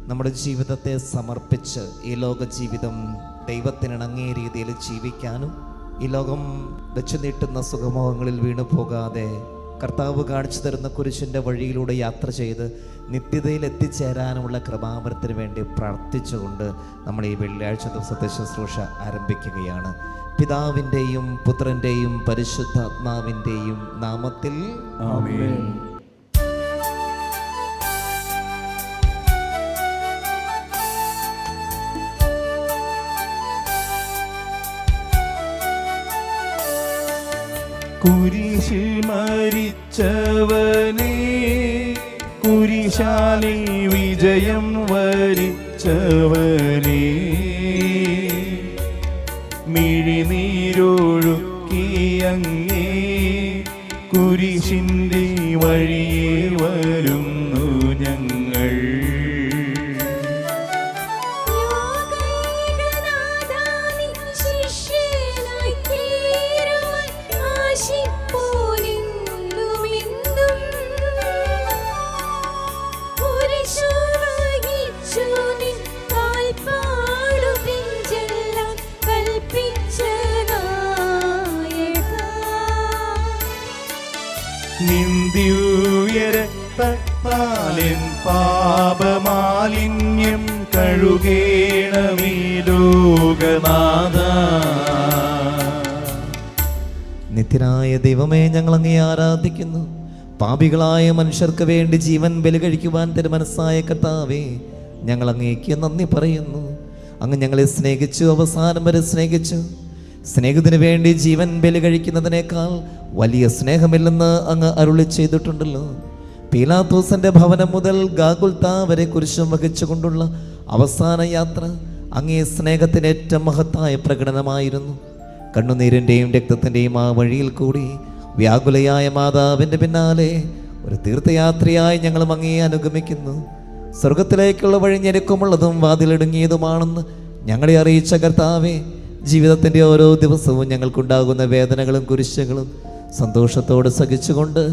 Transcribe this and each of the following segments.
നമ്മുടെ ജീവിതത്തെ സമർപ്പിച്ച് ഈ ലോക ജീവിതം ദൈവത്തിനിണങ്ങിയ രീതിയിൽ ജീവിക്കാനും ഈ ലോകം വെച്ചു നീട്ടുന്ന സുഖമോഹങ്ങളിൽ വീണു പോകാതെ കർത്താവ് കാണിച്ചു തരുന്ന കുരിശിൻ്റെ വഴിയിലൂടെ യാത്ര ചെയ്ത് നിത്യതയിൽ എത്തിച്ചേരാനുമുള്ള കൃപാവരത്തിന് വേണ്ടി പ്രാർത്ഥിച്ചുകൊണ്ട് നമ്മൾ ഈ വെള്ളിയാഴ്ച ദിവസത്തെ ശുശ്രൂഷ ആരംഭിക്കുകയാണ്. പിതാവിൻ്റെയും പുത്രൻ്റെയും പരിശുദ്ധാത്മാവിൻ്റെയും നാമത്തിൽ ആമേൻ. കുരിശിൽ മരിച്ചവനെ, കുരിശാലിൽ വിജയം വരിച്ചവനെ, മിഴിനീരൊഴുക്കി അങ്ങേ കുരിശിൻ്റെ വഴിയെ വരുന്നു ഞങ്ങൾ. നിന്ദ്യൂയരക്തത്താലെൻ പാപമാലിന്യം കഴുകേണമേ ലോകനാഥ. നിത്യനായ ദൈവമേ, ഞങ്ങൾ അങ്ങേ ആരാധിക്കുന്നു. പാപികളായ മനുഷ്യർക്ക് വേണ്ടി ജീവൻ ബലി കഴിക്കുവാൻ തിരുമനസ്സായ കർത്താവേ, ഞങ്ങൾ അങ്ങേക്ക് നന്ദി പറയുന്നു. അങ്ങ് ഞങ്ങളെ സ്നേഹിച്ചു, അവസാനം വരെ സ്നേഹിച്ചു. സ്നേഹത്തിന് വേണ്ടി ജീവൻ ബലി കഴിക്കുന്നതിനേക്കാൾ വലിയ സ്നേഹമില്ലെന്ന് അങ്ങ് അരുളി ചെയ്തിട്ടുണ്ടല്ലോ. പീലാത്തോസിന്റെ ഭവനം മുതൽ ഗാഗുൽത്ത വരെ കുരിശും വഹിച്ചുകൊണ്ടുള്ള അവസാന യാത്ര അങ്ങേ സ്നേഹത്തിന് ഏറ്റവും മഹത്തായ പ്രകടനമായിരുന്നു. കണ്ണുനീരിൻ്റെയും രക്തത്തിൻ്റെയും ആ വഴിയിൽ കൂടി വ്യാകുലയായ മാതാവിൻ്റെ പിന്നാലെ ഒരു തീർത്ഥയാത്രയായി ഞങ്ങളും അങ്ങേ അനുഗമിക്കുന്നു. സ്വർഗത്തിലേക്കുള്ള വഴി ഞെരുക്കമുള്ളതും വാതിലിടുങ്ങിയതുമാണെന്ന് ഞങ്ങളെ അറിയിച്ച കർത്താവേ, ജീവിതത്തിൻ്റെ ഓരോ ദിവസവും ഞങ്ങൾക്കുണ്ടാകുന്ന വേദനകളും കുരിശുകളും സന്തോഷത്തോടെ സഹിച്ചുകൊണ്ട്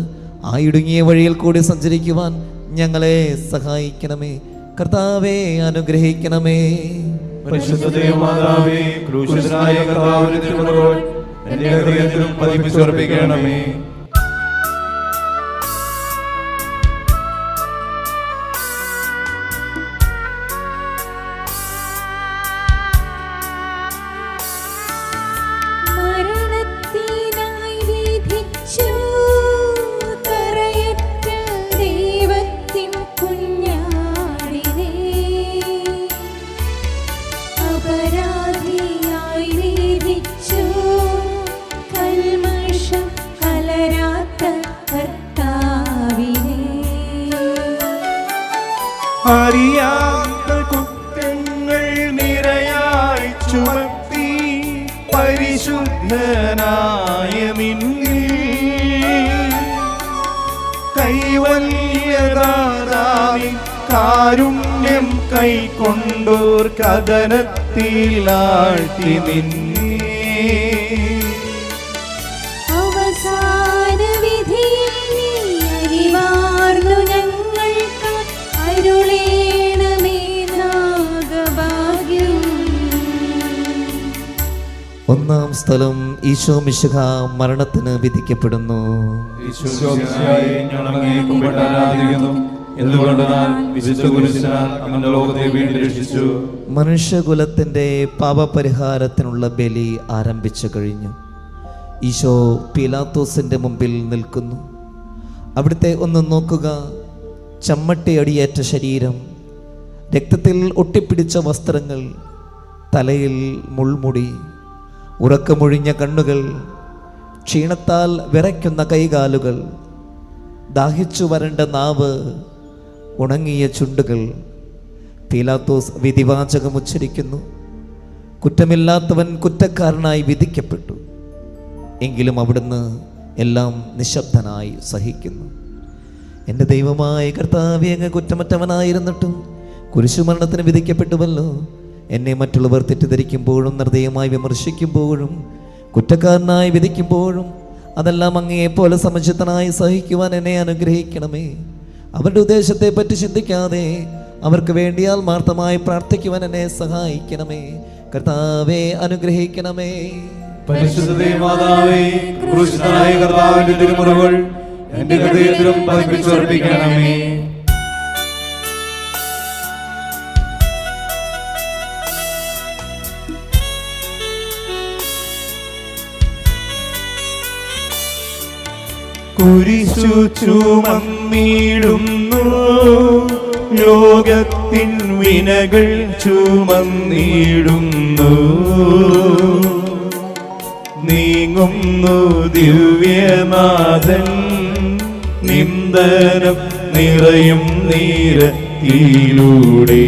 ആ ഇടുങ്ങിയ വഴിയിൽ കൂടി സഞ്ചരിക്കുവാൻ ഞങ്ങളെ സഹായിക്കണമേ. കർത്താവേ, അനുഗ്രഹിക്കണമേ. പരിശുദ്ധമാതാവേ, ക്രൂശിതനായ കർത്താവിന്റെ തിരുമുറിവുകൾ എൻ്റെ ഹൃദയത്തിലും പതിപ്പിച്ചുറപ്പിക്കണമേ. അറിയാത്ത കുറ്റങ്ങൾ നിരയായി ചുമത്തി പരിശുദ്ധനായ നിന്നിൽ കൈവല്യദാതാവിൻ കാരുണ്യം കൈക്കൊണ്ടോർ കഥനത്തിലാഴ്ത്തി നിന്നെ. അവസാന വിധിയിൽ നീ അരിവാർന്നു ഞങ്ങൾക്ക് അരുളേണമേ നാഗഭാഗ്യം. ഒന്നാം സ്ഥലം, ഈശോ മിശിഹ മരണത്തിന് വിധിക്കപ്പെടുന്നു. മനുഷ്യകുലത്തിന്റെ പാപപരിഹാരത്തിനുള്ള ബലി ആരംഭിച്ചു കഴിഞ്ഞു. ഈശോ പീലാത്തോസിന്റെ മുമ്പിൽ നിൽക്കുന്നു. അവിടുത്തെ ഒന്ന് നോക്കുക. ചമ്മട്ടി അടിയേറ്റ ശരീരം, രക്തത്തിൽ ഒട്ടിപ്പിടിച്ച വസ്ത്രങ്ങൾ, തലയിൽ മുൾമുടി, ഉറക്കമൊഴിഞ്ഞ കണ്ണുകൾ, ക്ഷീണത്താൽ വിറയ്ക്കുന്ന കൈകാലുകൾ, ദാഹിച്ചു വരണ്ട നാവ്, ഉണങ്ങിയ ചുണ്ടുകൾ. പീലാത്തോസ് വിധിവാചകം ഉച്ചരിക്കുന്നു. കുറ്റമില്ലാത്തവൻ കുറ്റക്കാരനായി വിധിക്കപ്പെട്ടു. എങ്കിലും അവിടുന്ന് എല്ലാം നിശബ്ദനായി സഹിക്കുന്നു. എൻ്റെ ദൈവമായ കർത്താവേ, അങ്ങ് കുറ്റമറ്റവനായിരുന്നിട്ടും കുരിശുമരണത്തിന് വിധിക്കപ്പെട്ടുവല്ലോ. എന്നെ മറ്റുള്ളവർ തെറ്റിദ്ധരിക്കുമ്പോഴും നിർദ്ദയമായി വിമർശിക്കുമ്പോഴും കുറ്റക്കാരനായി വിധിക്കുമ്പോഴും അതെല്ലാം അങ്ങയെപ്പോലെ സമചിത്തനായി സഹിക്കുവാൻ എന്നെ അനുഗ്രഹിക്കണമേ. അവരുടെ ഉദ്ദേശത്തെ പറ്റി ചിന്തിക്കാതെ അവർക്ക് വേണ്ടി ആത്മാർത്ഥമായി പ്രാർത്ഥിക്കുവാൻ എന്നെ സഹായിക്കണമേ. കർത്താവെ അനുഗ്രഹിക്കണമേ. പരിശുദ്ധ മാതാവേ, ക്രൂശിതനായ കർത്താവിന്റെ തിരുമുറിവുകൾ എന്റെ ഹൃദയത്തിലും പതിപ്പിച്ചുറപ്പിക്കണമേ. കുരിശു ചുമന്നിടുന്നു, ലോകത്തിൻ വിനകൾ ചുമന്നിടുന്നു. നീങ്ങുന്നു ദിവ്യനാഥൻ, നിന്ദനം നിറയും നീരത്തിലൂടെ.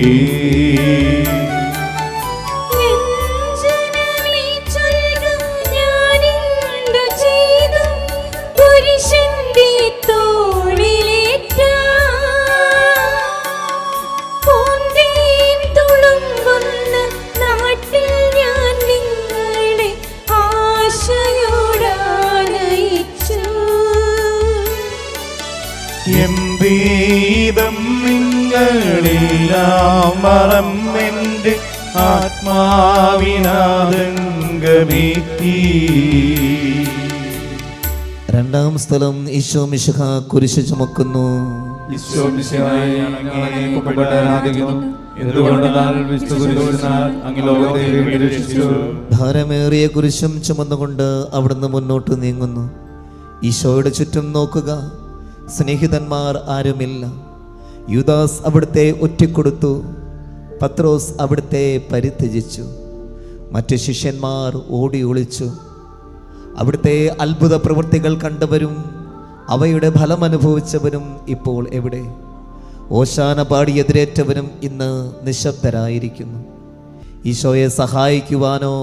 എന്തീതം നിങ്ങളെല്ലാം മറന്നെന്റെ ആത്മാവിനാദംഗമേറ്റി. രണ്ടാം സ്ഥലം ഈശോ മിശിഹ കുരിശ് ചുമക്കുന്നു. ഈശോ മിശിഹായെ അങ്ങയെ കുമ്പിട്ട് ആരാധിക്കുന്നു. എന്തുകൊണ്ടെന്നാൽ വിശുദ്ധ കുരിശിനാൽ അങ്ങ് ലോകത്തെ രക്ഷിച്ചു. ഭാരമേറിയ കുരിശും ചുമന്നുകൊണ്ട് അവിടുന്ന് മുന്നോട്ട് നീങ്ങുന്നു. ഈശോയുടെ ചുറ്റും നോക്കുക, സ്നേഹിതന്മാർ ആരുമില്ല. യൂദാസ് അവിടുത്തെ ഒറ്റിക്കൊടുത്തു, പത്രോസ് അവിടുത്തെ പരിത്യജിച്ചു, മറ്റു ശിഷ്യന്മാർ ഓടി ഒളിച്ചു. അവിടുത്തെ അത്ഭുത പ്രവൃത്തികൾ കണ്ടവരും അവയുടെ ഫലം അനുഭവിച്ചവരും ഇപ്പോൾ എവിടെ? ഓശാന പാടി എതിരേറ്റവരും ഇന്ന് നിശബ്ദരായിരിക്കുന്നു. ഈശോയെ സഹായിക്കുവാനോ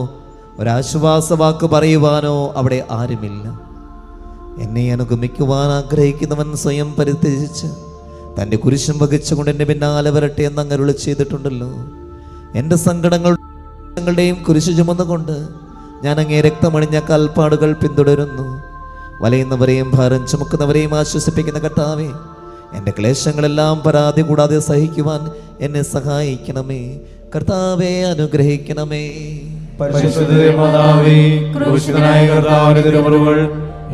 ഒരാശ്വാസവാക്ക് പറയുവാനോ അവിടെ ആരുമില്ല. എന്നെ അനുഗമിക്കുവാൻ ആഗ്രഹിക്കുന്നവൻ സ്വയം പരിത്യജിച്ച് തൻ്റെ കുരിശും വഹിച്ചുകൊണ്ട് എൻ്റെ പിന്നാലെ വരട്ടെ എന്ന് അങ്ങ് അരുളി ചെയ്തിട്ടുണ്ടല്ലോ. എൻ്റെ സങ്കടങ്ങളുടെയും കുരിശ് ചുമന്നുകൊണ്ട് ഞാൻ അങ്ങേ രക്തമണിഞ്ഞ കാൽപ്പാടുകൾ പിന്തുടരുന്നു. വലയുന്നവരെയും ഭാരം ചുമക്കുന്നവരെയും ആശ്വസിപ്പിക്കുന്ന കർത്താവേ, എൻ്റെ ക്ലേശങ്ങളെല്ലാം പരാതി കൂടാതെ സഹിക്കുവാൻ എന്നെ സഹായിക്കണമേ. കർത്താവെ അനുഗ്രഹിക്കണമേ. പരിശുദ്ധ മാതാവേ, ക്രൂശിതനായ കർത്താവിന്റെ തിരുമുറിവുകൾ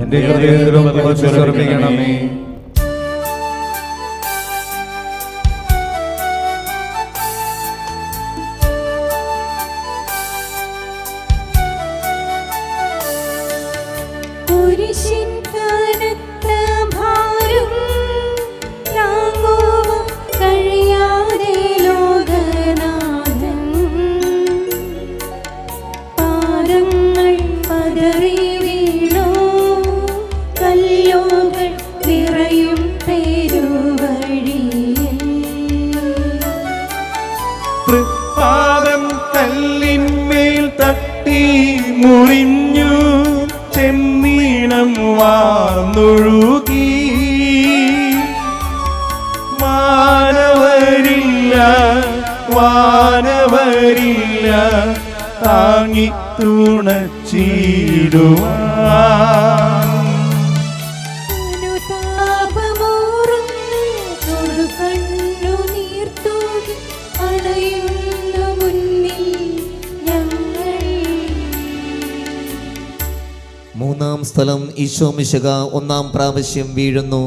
എന്റെ ഹൃദയത്തിലും പതിപ്പിച്ചുറപ്പിക്കണമേ. കുരിശിൻ കനത്ത ഭാരം താങ്ങുവാൻ കഴിയാതെ ലോകനാഥൻ പാദങ്ങൾ പതറി വീണു, കല്ലുകൾ നിറയും പെരുവഴിയിൽ. പാദം കല്ലിന്മേൽ തട്ടി മുറിഞ്ഞു, ചെമ്മീണം വാർന്നൊഴുകി. വാനവരില്ല താങ്ങി തുണച്ചിടുവാൻ. അനുതാപമൂറും ചുടുകണ്ണുനീർ തൂകി അണയുന്നു മുന്നിൽ ഞങ്ങൾ. മൂന്നാം സ്ഥലം ഈശോ മിശിഹ ഒന്നാം പ്രാവശ്യം വീഴുന്നു.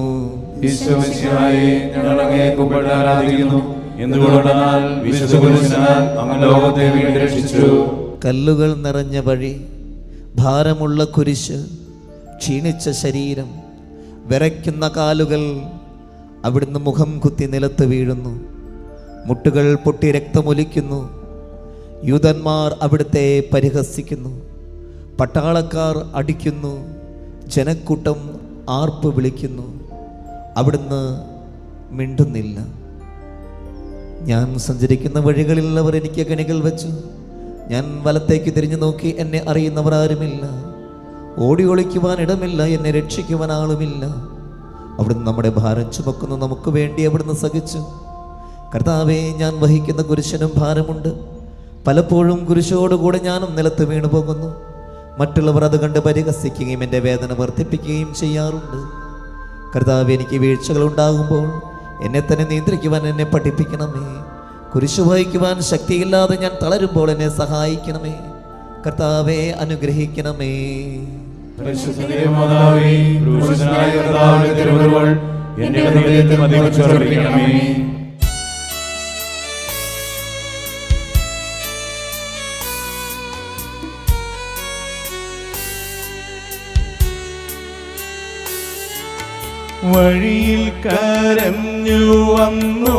ഈശോ മിശിഹായെ, ഞങ്ങൾ അങ്ങയെ കുമ്പിട്ട് ആരാധിക്കുന്നു. എന്തുകൊണ്ടെന്നാൽ വിശുദ്ധ കുരിശിനാൽ അങ്ങ് ലോകത്തെ വീണ്ടും രക്ഷിച്ചു. കല്ലുകൾ നിറഞ്ഞ വഴി, ഭാരമുള്ള കുരിശ്, ക്ഷീണിച്ച ശരീരം, വിറയ്ക്കുന്ന കാലുകൾ. അവിടുന്ന് മുഖം കുത്തി നിലത്ത് വീഴുന്നു. മുട്ടുകൾ പൊട്ടി രക്തമൊലിക്കുന്നു. യൂതന്മാർ അവിടുത്തെ പരിഹസിക്കുന്നു. പട്ടാളക്കാർ അടിക്കുന്നു. ജനക്കൂട്ടം ആർപ്പ് വിളിക്കുന്നു. അവിടുന്ന് മിണ്ടുന്നില്ല. ഞാൻ സഞ്ചരിക്കുന്ന വഴികളിൽ അവർ എനിക്ക് കെണികൾ വെച്ചു. ഞാൻ വലത്തേക്ക് തിരിഞ്ഞു നോക്കി, എന്നെ അറിയുന്നവർ ആരുമില്ല. ഓടി ഒളിക്കുവാൻ ഇടമില്ല, എന്നെ രക്ഷിക്കുവാൻ ആളുമില്ല. അവിടുന്ന് നമ്മുടെ ഭാരം ചുമക്കുന്നു. നമുക്ക് വേണ്ടി അവിടുന്ന് സഹിച്ചു. കർത്താവേ, ഞാൻ വഹിക്കുന്ന കുരിശിനും ഭാരമുണ്ട്. പലപ്പോഴും കുരിശോടുകൂടെ ഞാനും നിലത്ത് വീണു പോകുന്നു. മറ്റുള്ളവർ അത് കണ്ട് പരിഹസിക്കുകയും എൻ്റെ വേദന വർദ്ധിപ്പിക്കുകയും ചെയ്യാറുണ്ട്. കർത്താവേ, എനിക്ക് വീഴ്ചകൾ ഉണ്ടാകുമ്പോൾ എന്നെ തന്നെ നിയന്ത്രിക്കുവാൻ എന്നെ പഠിപ്പിക്കണമേ. കുരിശു വഹിക്കുവാൻ ശക്തിയില്ലാതെ ഞാൻ തളരുമ്പോൾ എന്നെ സഹായിക്കണമേ. കർത്താവെ അനുഗ്രഹിക്കണമേ. പരിശുദ്ധമാതാവേ, ക്രൂശനായ കർത്താവിന്റെ തിരുമുറിവുകൾ എന്റെ ഹൃദയത്തിൽ പതിപ്പിച്ചുറപ്പിക്കണമേ. വഴിയിൽ കരഞ്ഞു വന്നോരമ്മയെ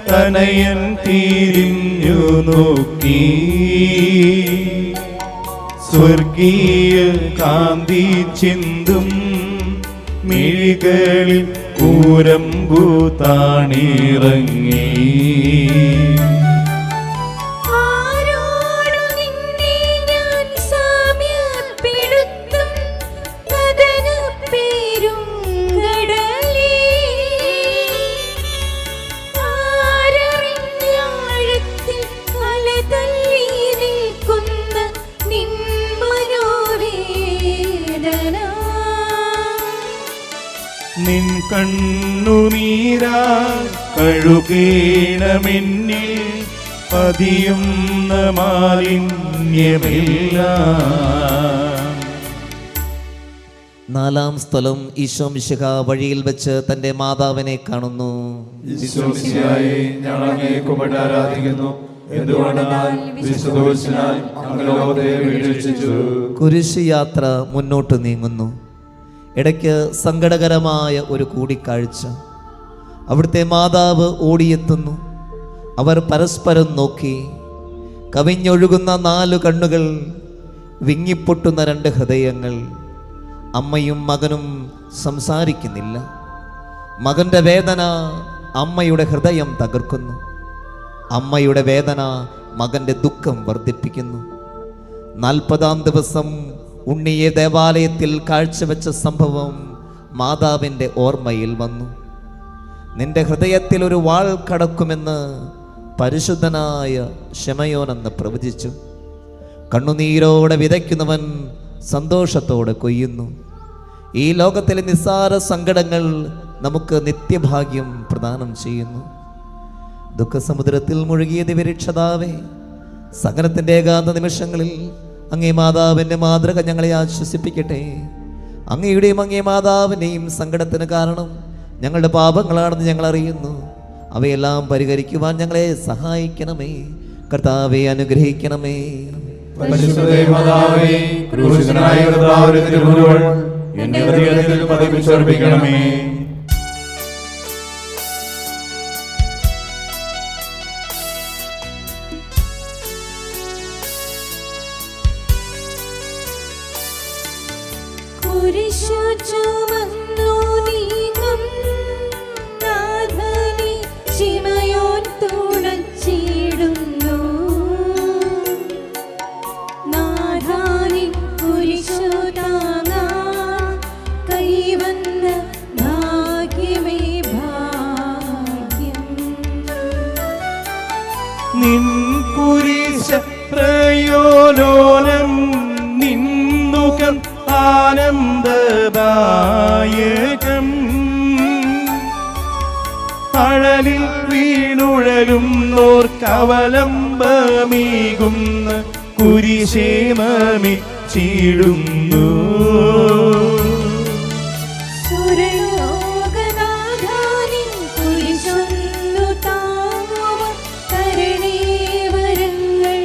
തനയൻ തിരിഞ്ഞു നോക്കി. സ്വർഗീയ കാന്തി ചിന്തും മിഴികളിൽ കൂരമ്പു താണിറങ്ങി. നിൻ കണ്ണുനീരാ കഴുകേണമെന്നിൽ പതിയുന്ന മാലിന്യമെല്ലാം. നാലാം സ്ഥലം ഈശോ മിശിഹ വഴിയിൽ വെച്ച് തന്റെ മാതാവിനെ കാണുന്നു. ഈശോമിശിഹായെ, ഞങ്ങൾ അങ്ങയെ കുമ്പിട്ട് ആരാധിക്കുന്നു. എന്തുകൊണ്ടെന്നാൽ വിശുദ്ധ കുരിശിനാൽ അങ്ങ് ലോകത്തെ വീഴ്ചിച്ചു. കുരിശ് യാത്ര മുന്നോട്ട് നീങ്ങുന്നു. ഇടയ്ക്ക് സങ്കടകരമായ ഒരു കൂടിക്കാഴ്ച. അവിടുത്തെ മാതാവ് ഓടിയെത്തുന്നു. അവർ പരസ്പരം നോക്കി. കവിഞ്ഞൊഴുകുന്ന 4 കണ്ണുകൾ, വിങ്ങിപ്പൊട്ടുന്ന 2 ഹൃദയങ്ങൾ. അമ്മയും മകനും സംസാരിക്കുന്നില്ല. മകന്റെ വേദന അമ്മയുടെ ഹൃദയം തകർക്കുന്നു. അമ്മയുടെ വേദന മകന്റെ ദുഃഖം വർദ്ധിപ്പിക്കുന്നു. 40-ാം ദിവസം ഉണ്ണിയെ ദേവാലയത്തിൽ കാഴ്ചവെച്ച സംഭവം മാതാവിൻ്റെ ഓർമ്മയിൽ വന്നു. നിന്റെ ഹൃദയത്തിൽ ഒരു വാൾ കടക്കുമെന്ന് പരിശുദ്ധനായ ശമയോൻ എന്ന് പ്രവചിച്ചു. കണ്ണുനീരോടെ വിതയ്ക്കുന്നവൻ സന്തോഷത്തോടെ കൊയ്യുന്നു. ഈ ലോകത്തിലെ നിസ്സാര സങ്കടങ്ങൾ നമുക്ക് നിത്യഭാഗ്യം പ്രദാനം ചെയ്യുന്നു. ദുഃഖസമുദ്രത്തിൽ മുഴുകിയ ദിവ്യരക്ഷതാവേ, സഹനത്തിൻ്റെ ഏകാന്ത നിമിഷങ്ങളിൽ അങ്ങേ മാതാവിൻ്റെ മാതൃക ഞങ്ങളെ ആശ്വസിപ്പിക്കട്ടെ. അങ്ങയുടെയും അങ്ങേ മാതാവിൻ്റെയും സങ്കടത്തിന് കാരണം ഞങ്ങളുടെ പാപങ്ങളാണെന്ന് ഞങ്ങൾ അറിയുന്നു. അവയെല്ലാം പരിഹരിക്കുവാൻ ഞങ്ങളെ സഹായിക്കണമേ. കർത്താവെ അനുഗ്രഹിക്കണമേ. പരിശുദ്ധമാതാവേ, ക്രൂശിതനായ കർത്താവിന്റെ തിരുമുറിവുകൾ എന്റെ ഹൃദയത്തിൽ പതിപ്പിച്ചുറപ്പിക്കണമേ. കുരിശു ചുമന്നു നീങ്ങും നാഥനെ ശിമയോൻ തുണച്ചിടുന്നു. നാഥാനെ കുരിശു താങ്ങാൻ കൈവന്ന ഭാഗ്യമേ ഭാഗ്യം. നിൻ കുരിശ പ്രയോലോലം നിന്നുകം ആനന്ദദായകം. അഴലിൽ വീണുഴലുന്നോർക്കവലംബമീകുന്ന കുരിശേമമിച്ചിടുന്നു. സുരലോകനാഥാനെ കുരിശൊന്നു താങ്ങുവാൻ തരണേ വരങ്ങൾ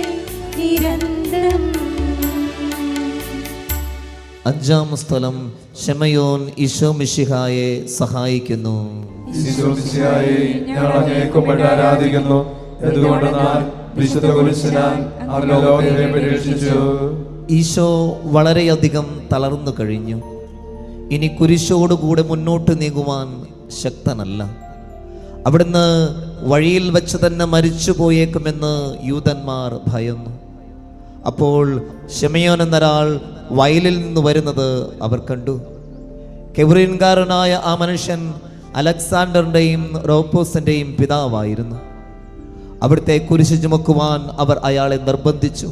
നിരന്തരം. 5-ാം സ്ഥലം ശമയോൻ ഈശോ മിശിഹായെ സഹായിക്കുന്നു. ഈശോമിശിഹായെ, ഞങ്ങൾ അങ്ങയെ കുമ്പിട്ട് ആരാധിക്കുന്നു. എന്തുകൊണ്ടെന്നാൽ വിശുദ്ധ കുരിശിനാൽ അങ്ങ് ലോകത്തെ പരീക്ഷിച്ചു. ഈശോ വളരെയധികം തളർന്നു കഴിഞ്ഞു. ഇനി കുരിശോടുകൂടെ മുന്നോട്ട് നീങ്ങുവാൻ ശക്തനല്ല. അവിടുന്ന് വഴിയിൽ വെച്ച് തന്നെ മരിച്ചു പോയേക്കുമെന്ന് യൂതന്മാർ ഭയന്നു. അപ്പോൾ ശമയോൻ എന്നൊരാൾ വയലിൽ നിന്ന് വരുന്നത് അവർ കണ്ടു. കെബ്രീൻകാരനായ ആ മനുഷ്യൻ അലക്സാണ്ടറിൻ്റെയും റോപ്പോസിൻ്റെയും പിതാവായിരുന്നു. അവിടുത്തെ കുരിശ് ചുമക്കുവാൻ അവർ അയാളെ നിർബന്ധിച്ചു.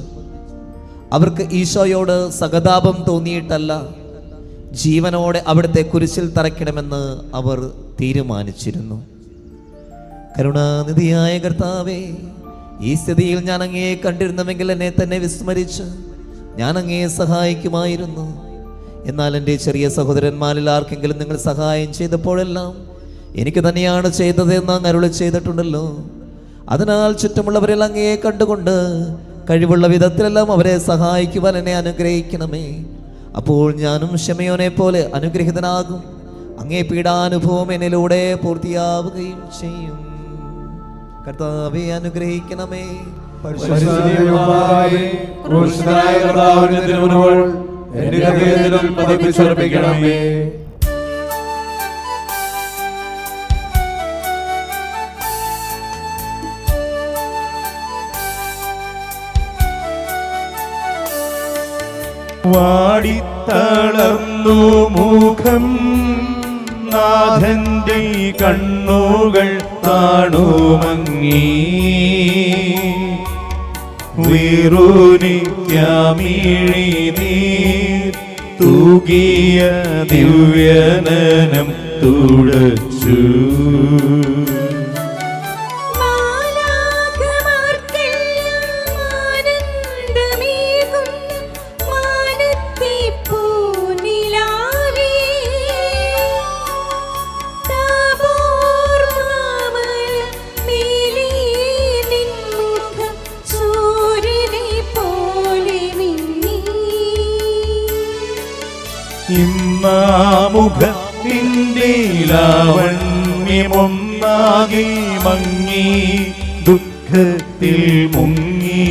അവർക്ക് ഈശോയോട് സഹതാപം തോന്നിയിട്ടല്ല, ജീവനോടെ അവിടുത്തെ കുരിശിൽ തറയ്ക്കണമെന്ന് അവർ തീരുമാനിച്ചിരുന്നു. കരുണാനിധിയായ കർത്താവേ, ഈ സ്ഥിതിയിൽ ഞാൻ അങ്ങയെ കണ്ടിരുന്നുവെങ്കിൽ എന്നെ തന്നെ വിസ്മരിച്ച് ഞാൻ അങ്ങയെ സഹായിക്കുമായിരുന്നു. എന്നാൽ എൻ്റെ ചെറിയ സഹോദരന്മാരിൽ ആർക്കെങ്കിലും നിങ്ങൾ സഹായം ചെയ്തപ്പോഴെല്ലാം എനിക്ക് തന്നെയാണ് ചെയ്തതെന്ന് അങ്ങ് അരുളി ചെയ്തിട്ടുണ്ടല്ലോ. അതിനാൽ ചുറ്റുമുള്ളവരിൽ അങ്ങയെ കണ്ടുകൊണ്ട് കഴിവുള്ള വിധത്തിലെല്ലാം അവരെ സഹായിക്കുവാൻ എന്നെ അനുഗ്രഹിക്കണമേ. അപ്പോൾ ഞാനും ശമയോനെ പോലെ അനുഗ്രഹിതനാകും. അങ്ങേ പീഡാനുഭവം എന്നിലൂടെ പൂർത്തിയാവുകയും ചെയ്യും. കർത്താവെ അനുഗ്രഹിക്കണമേ. ക്രൂശിതനായ കർത്താവിന്റെ തിരുമുൻപിൽ എന്റെ ഹൃദയത്തിൽ പതിപ്പിച്ചുറപ്പിക്കണമേ. വാടിത്തളർന്നു മുഖം, നാഥന്റെ കണ്ണുകൾ കാണുമങ്ങി. വീറുനിക്കാമിഴി നീർ തൂകിയ ദിവ്യനനം തുടച്ചു. ഇന്നാമുഖത്തിൻ്റെ ലാവണ്യമൊന്നാകെ മങ്ങി, ദുഃഖത്തിൽ മുങ്ങി.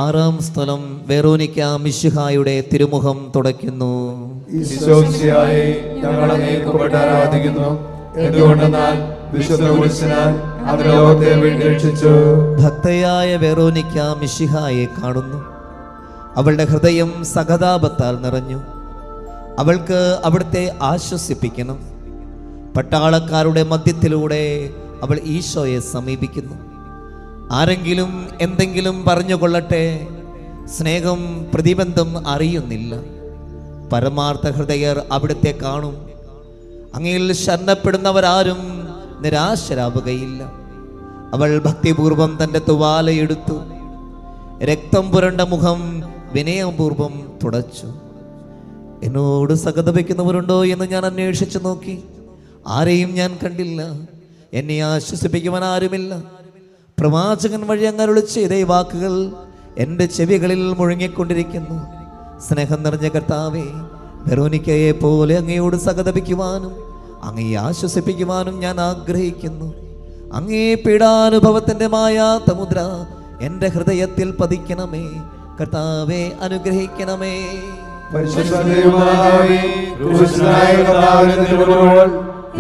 ആറാം സ്ഥലം വെറോനിക്ക മിശിഹായുടെ തിരുമുഖം തുടയ്ക്കുന്നു. ഈശോമിശിഹായെ, ഞങ്ങൾ അങ്ങയെ കുമ്പിട്ട് ആരാധിക്കുന്നു. എന്തുകൊണ്ടെന്നാൽ വിശുദ്ധ കുരിശിനാൽ അങ്ങ് ലോകത്തെ വീണ്ടെടുത്തു. ഭക്തയായ വെറോനിക്ക മിശിഹായെ കാണുന്നു. അവളുടെ ഹൃദയം സഹതാപത്താൽ നിറഞ്ഞു. അവൾക്ക് അവിടുത്തെ ആശ്വസിപ്പിക്കണം. പട്ടാളക്കാരുടെ മധ്യത്തിലൂടെ അവൾ ഈശോയെ സമീപിക്കുന്നു. ആരെങ്കിലും എന്തെങ്കിലും പറഞ്ഞുകൊള്ളട്ടെ, സ്നേഹം പ്രതിബന്ധം അറിയുന്നില്ല. പരമാർത്ഥ ഹൃദയർ അവിടുത്തെ കാണും. അങ്ങയിൽ ശരണപ്പെടുന്നവരാരും നിരാശരാവുകയില്ല. അവൾ ഭക്തിപൂർവം തൻ്റെ തുവാലയെടുത്തു. രക്തം പുരണ്ട മുഖം വിനയപൂർവം തുടച്ചു. എന്നോട് സഹതപിക്കുന്നവരുണ്ടോ എന്ന് ഞാൻ അന്വേഷിച്ചു നോക്കി. ആരെയും ഞാൻ കണ്ടില്ല. എന്നെ ആശ്വസിപ്പിക്കുവാൻ ആരുമില്ല. പ്രവാചകൻ വഴി അങ്ങ് അരുളി ചെയ്ത ഈ വാക്കുകൾ എൻ്റെ ചെവികളിൽ മുഴങ്ങിക്കൊണ്ടിരിക്കുന്നു. സ്നേഹം നിറഞ്ഞ കർത്താവേ, വെറോനിക്കയെ പോലെ അങ്ങയോട് സഹതപിക്കുവാനും അങ്ങയെ ആശ്വസിപ്പിക്കുവാനും ഞാൻ ആഗ്രഹിക്കുന്നു. അങ്ങേ പീഡാനുഭവത്തിൻ്റെ മായാത്ത മുദ്ര എൻ്റെ ഹൃദയത്തിൽ പതിക്കണമേ. കർത്താവെ അനുഗ്രഹിക്കണമേ.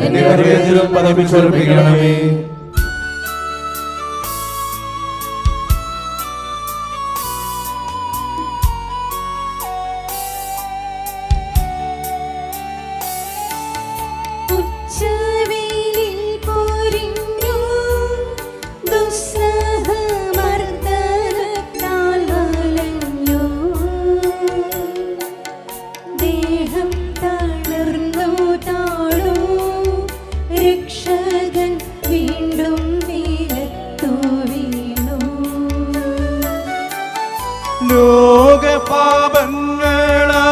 എന്റെ ഹൃദയത്തിൽ പതിപ്പിച്ചുറപ്പിക്കണമേ.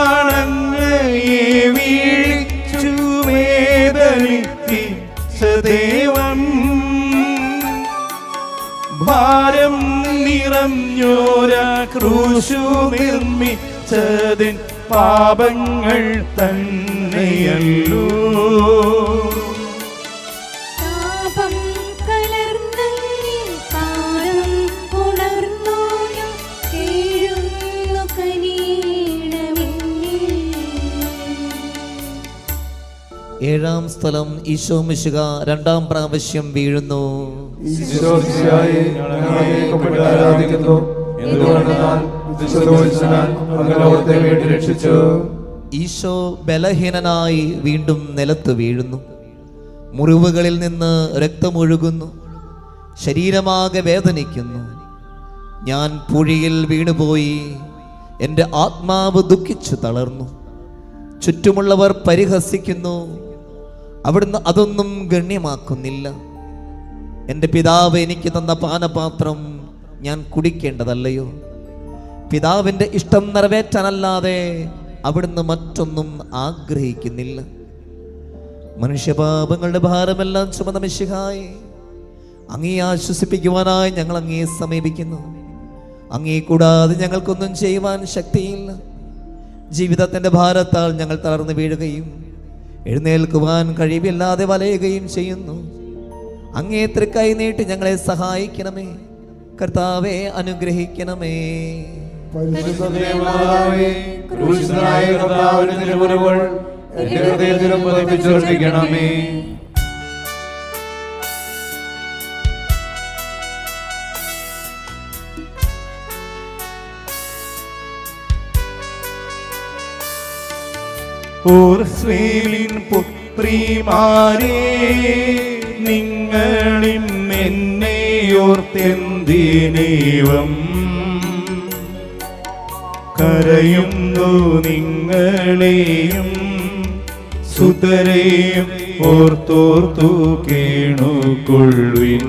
ലോകപാപങ്ങളാണങ്ങയെ വീഴിച്ചു വേദനിപ്പിച്ച ദേവൻ. ഭാരം നിറഞ്ഞോരാ ക്രൂശു നിർമ്മിച്ചതിൻ പാപങ്ങൾ തന്നെയല്ലോ. ഏഴാം സ്ഥലം ഈശോ മിശിഹ രണ്ടാം പ്രാവശ്യം വീഴുന്നു. ഈശോമിശിഹായെ, ഞങ്ങൾ അങ്ങയെ കുമ്പിട്ട് ആരാധിക്കുന്നു. എന്തുകൊണ്ടെന്നാൽ വിശുദ്ധ കുരിശിനാൽ അങ്ങ് ലോകത്തെ വീണ്ടെടുത്തു. ഈശോ ബലഹീനനായി വീണ്ടും നിലത്ത് വീഴുന്നു. മുറിവുകളിൽ നിന്ന് രക്തമൊഴുകുന്നു. ശരീരമാകെ വേദനിക്കുന്നു. ഞാൻ പുഴിയിൽ വീണുപോയി, എൻ്റെ ആത്മാവ് ദുഃഖിച്ചു തളർന്നു. ചുറ്റുമുള്ളവർ പരിഹസിക്കുന്നു, അവിടുന്ന് അതൊന്നും ഗണ്യമാക്കുന്നില്ല. എൻ്റെ പിതാവ് എനിക്ക് തന്ന പാനപാത്രം ഞാൻ കുടിക്കേണ്ടതല്ലയോ? പിതാവിൻ്റെ ഇഷ്ടം നിറവേറ്റാനല്ലാതെ അവിടുന്ന് മറ്റൊന്നും ആഗ്രഹിക്കുന്നില്ല. മനുഷ്യപാപങ്ങളുടെ ഭാരമെല്ലാം ചുമന്ന മിശിഹായേ, അങ്ങേ ആശ്വസിപ്പിക്കുവാനായി ഞങ്ങൾ അങ്ങേ സമീപിക്കുന്നു. അങ്ങേ കൂടാതെ ഞങ്ങൾക്കൊന്നും ചെയ്യുവാൻ ശക്തിയില്ല. ജീവിതത്തിൻ്റെ ഭാരത്താൽ ഞങ്ങൾ തളർന്നു വീഴുകയും എഴുന്നേൽക്കുവാൻ കഴിവില്ലാതെ വലയുകയും ചെയ്യുന്നു. അങ്ങേ തൃക്കൈ നീട്ടി ഞങ്ങളെ സഹായിക്കണമേ. കർത്താവെ അനുഗ്രഹിക്കണമേ. പരിശുദ്ധ ദേവമാതാവേ, ക്രൂശിതനായ കർത്താവിന്റെ തിരുമുറിവുകൾ എന്റെ ഹൃദയത്തിലും പതിപ്പിച്ചുറപ്പിക്കണമേ. ഓർസ്ലേലിൻ പുത്രിമാരേ, നിങ്ങളിൽ എന്നെയോർത്തെന്തിനേവം കരയുന്നു? നിങ്ങളെയും സുതരെയും ഓർത്തോർത്തു കേണുകൊള്ളുവിൻ.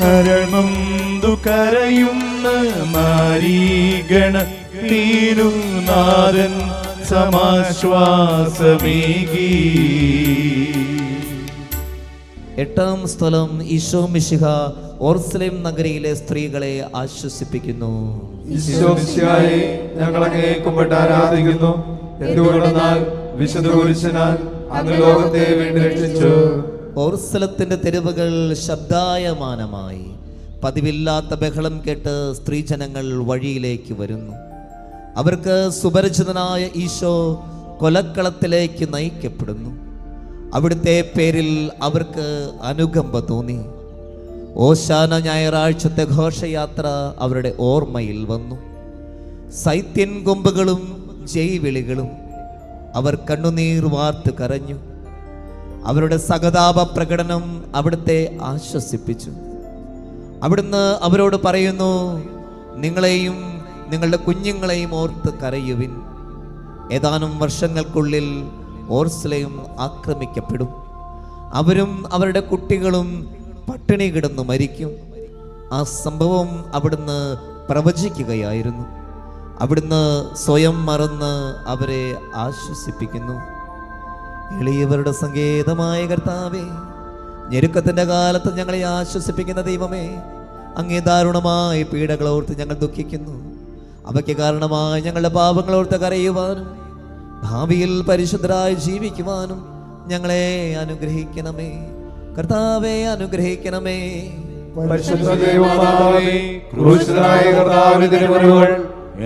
കരമന്തു കരയുന്ന നാരീഗണ തിരുനാഥൻ സമാശ്വാസമേകി. 8-ാം സ്ഥലം, ഈശോ മിശിഹ ഓർസ്ലേം നഗരിയിലെ സ്ത്രീകളെ ആശ്വസിപ്പിക്കുന്നു. ഈശോ മിശിഹായെ, ഞങ്ങൾ അങ്ങേ കുമ്പിട്ട് ആരാധിക്കുന്നു. എന്തുകൊണ്ടെന്നാൽ വിശുദ്ധ കുരിശിനാൽ അങ്ങ് ലോകത്തെ വേണ്ടി രക്ഷിച്ചു. ഓർസ്ലത്തിന്റെ തെരുവുകൾ ശബ്ദായമാനമായി. പതിവില്ലാത്ത ബഹളം കേട്ട് സ്ത്രീജനങ്ങൾ വഴിയിലേക്ക് വരുന്നു. അവർക്ക് സുപരിചിതനായ ഈശോ കൊലക്കളത്തിലേക്ക് നയിക്കപ്പെടുന്നു. അവിടുത്തെ പേരിൽ അവർക്ക് അനുകമ്പ തോന്നി. ഓശാന ഞായറാഴ്ചത്തെ ഘോഷയാത്ര അവരുടെ ഓർമ്മയിൽ വന്നു. സൈത്യൻ കൊമ്പുകളും ജയ്വിളികളും. അവർ കണ്ണുനീർ വാർത്ത് കരഞ്ഞു. അവരുടെ സഹതാപ പ്രകടനം അവിടുത്തെ ആശ്വസിപ്പിച്ചു. അവിടുന്ന് അവരോട് പറയുന്നു, നിങ്ങളെയും നിങ്ങളുടെ കുഞ്ഞുങ്ങളെയും ഓർത്ത് കരയുവിൻ. ഏതാനും വർഷങ്ങൾക്കുള്ളിൽ ഓർസ്ലേം ആക്രമിക്കപ്പെടും. അവരും അവരുടെ കുട്ടികളും പട്ടിണി കിടന്നു മരിക്കും. ആ സംഭവം അവിടുന്ന് പ്രവചിക്കുകയായിരുന്നു. അവിടുന്ന് സ്വയം മറന്ന് അവരെ ആശ്വസിപ്പിക്കുന്നു. എളിയവരുടെ സങ്കേതമായ കർത്താവേ, ഞെരുക്കത്തിന്റെ കാലത്ത് ഞങ്ങളെ ആശ്വസിപ്പിക്കുന്ന ദൈവമേ, അങ്ങേ ദാരുണമായ പീഡകളോർത്ത് ഞങ്ങൾ ദുഃഖിക്കുന്നു. അവയ്ക്ക് കാരണമായി ഞങ്ങളുടെ പാപങ്ങളോർത്ത് കരയുവാനും ഭാവിയിൽ പരിശുദ്ധരായി ജീവിക്കുവാനും ഞങ്ങളെ അനുഗ്രഹിക്കണമേ. കർത്താവേ അനുഗ്രഹിക്കണമേ. പരിശുദ്ധ ദേവമാതാവേ, ക്രൂശിതനായ കർത്താവിന്റെ തിരുമുറിവുകൾ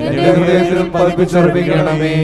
എന്റെ ഹൃദയത്തിലും പതിപ്പിച്ചുറപ്പിക്കണമേ.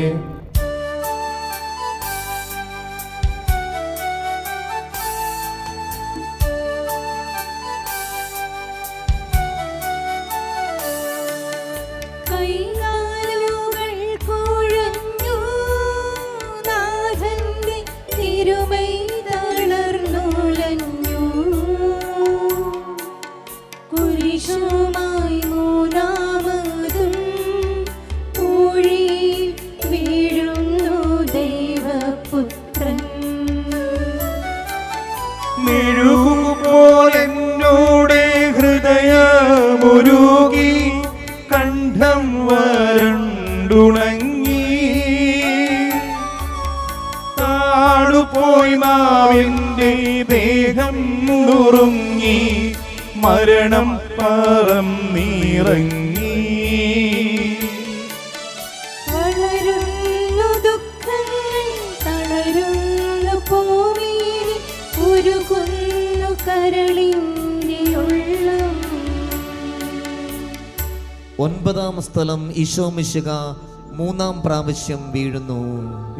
മെഴുകുപോലെന്നോടെ ഹൃദയമുരുകി, കണ്ഠം വരണ്ടുണങ്ങി, താഴുപോയി നാവിൻ്റെ ദേഹം നുറുങ്ങി, മരണം പറന്നിറങ്ങി. ഒൻപതാം സ്ഥലം, ഈശോ മിശിഹ മൂന്നാം പ്രാവശ്യം വീഴുന്നു.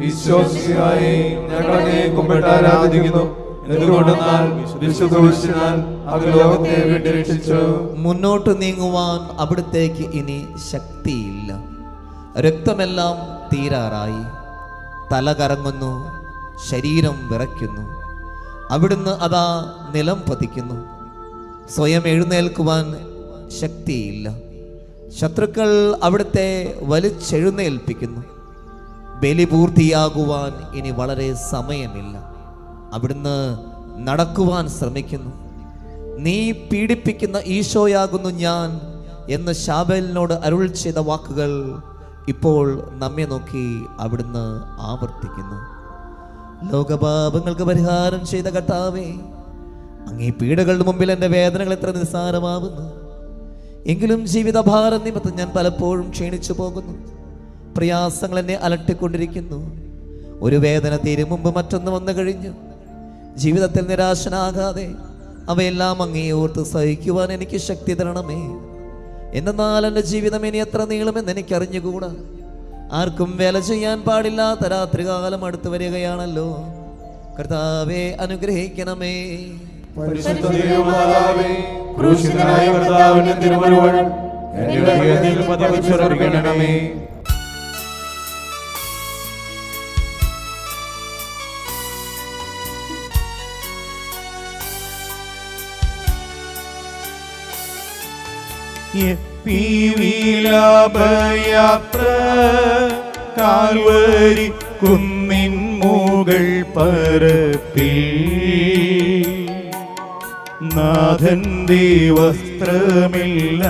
ഈശോമിശിഹായേ, ഞങ്ങൾ അങ്ങയെ കുമ്പിട്ട് ആരാധിക്കുന്നു. എന്തുകൊണ്ടെന്നാൽ വിശുദ്ധ കുരിശിനാൽ അങ്ങ് ലോകത്തെ വീണ്ടും രക്ഷിച്ചു. മുന്നോട്ട് നീങ്ങുവാൻ അവിടുത്തേക്ക് ഇനി ശക്തിയില്ല. രക്തമെല്ലാം തീരാറായി. തല കറങ്ങുന്നു, ശരീരം വിറയ്ക്കുന്നു. അവിടുന്ന് അതാ നിലം പതിക്കുന്നു. സ്വയം എഴുന്നേൽക്കുവാൻ ശക്തിയില്ല. ശത്രുക്കൾ അവിടുത്തെ വലിച്ചെഴുന്നേൽപ്പിക്കുന്നു. ബലി പൂർത്തിയാകുവാൻ ഇനി വളരെ സമയമില്ല. അവിടുന്ന് നടക്കുവാൻ ശ്രമിക്കുന്നു. നീ പീഡിപ്പിക്കുന്ന ഈശോയാകുന്നു ഞാൻ എന്ന് ശാബേലിനോട് അരുൾ ചെയ്ത വാക്കുകൾ ഇപ്പോൾ നമ്മെ നോക്കി അവിടുന്ന് ആവർത്തിക്കുന്നു. ലോകപാപങ്ങൾക്ക് പരിഹാരം ചെയ്ത കർത്താവേ, അങ്ങേ പീഡകളുടെ മുമ്പിൽ എൻ്റെ വേദനകൾ എത്ര നിസ്സാരമാവുന്നു. എങ്കിലും ജീവിതഭാരം നിമിത്തം ഞാൻ പലപ്പോഴും ക്ഷീണിച്ചു പോകുന്നു. പ്രയാസങ്ങൾ എന്നെ അലട്ടിക്കൊണ്ടിരിക്കുന്നു. ഒരു വേദന തീരും മുമ്പ് മറ്റൊന്ന് വന്നു കഴിഞ്ഞു. ജീവിതത്തിൽ നിരാശനാകാതെ അവയെല്ലാം അങ്ങേ ഓർത്ത് സഹിക്കുവാൻ എനിക്ക് ശക്തി തരണമേ. എന്നാൽ എൻ്റെ ജീവിതം ഇനി എത്ര നീളുമെന്ന് എനിക്കറിഞ്ഞുകൂടാ. ആർക്കും വേല ചെയ്യാൻ പാടില്ലാത്ത രാത്രികാലം അടുത്തു വരികയാണല്ലോ. കർത്താവേ, അനുഗ്രഹിക്കണമേ. പരിശുദ്ധ ദൈവമാതാവേ, ക്രൂശിതനായ കർത്താവിന്റെ തിരുമുറിവുകൾ എന്റെ ഹൃദയത്തിൽ പതിപ്പിച്ചുറപ്പിക്കണമേ. വിലാപയാത്ര കാൽവരി കുന്നിൻ മുകൾ പരപ്പിൽ നാഥന്റെ വസ്ത്രമില്ല